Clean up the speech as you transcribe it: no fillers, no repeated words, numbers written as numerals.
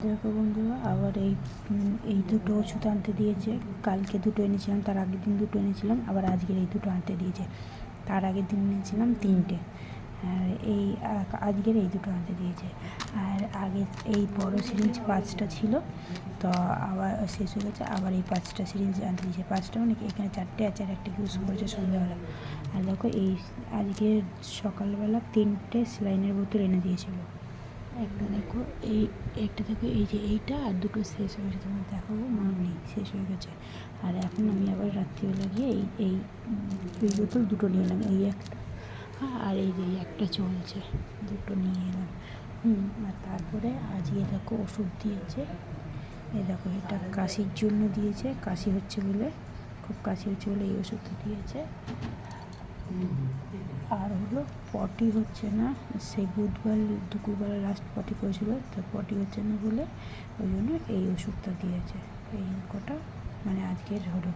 দেখো বন্ধুরা, আবার এই দুটো ওষুধ আনতে দিয়েছে। কালকে দুটো এনেছিলাম, তার আগের দিন দুটো এনেছিলাম, আবার আজকের এই দুটো আনতে দিয়েছে। তার আগের দিন এনেছিলাম তিনটে, আর আজকের এই দুটো আনতে দিয়েছে। আর আগে এই বড় সিরিঞ্জ 5টা ছিল, তো আবার শেষ হয়ে গেছে। আবার এই 5টা সিরিঞ্জ আনতে দিয়েছে। 5টা মানে কি, এখানে 4টে আছে, আর একটা ইউজ করেছে সন্ধ্যাবেলা। আর দেখো আজকে সকালবেলা 3টে স্যালাইনের বোতল এনে দিয়েছিল। একটা দেখো এই যে এইটা, আর দুটো শেষ হয়ে গেছে, তোমার দেখাবো, মনে নেই, শেষ হয়ে গেছে। আর এখন আমি আবার রাত্রিবেলা গিয়ে এই বোতল দুটো নিয়ে এলাম, এই একটা আর এই যে একটা চলছে, দুটো নিয়ে এলাম। আর তারপরে আজকে দেখো ওষুধ দিয়েছে। এই দেখো, এটা কাশির জন্য দিয়েছে, কাশি হচ্ছে বলে, খুব কাশি হচ্ছে বলে এই ওষুধটা দিয়েছে। আর হলো পটি হচ্ছে না, সেই বুধবার দুপুরবেলা লাস্ট পটি করেছিল, তো পটি হচ্ছে না বলে ওই জন্য এই ওষুধটা দিয়েছে। এই কটা মানে আজকের হলো।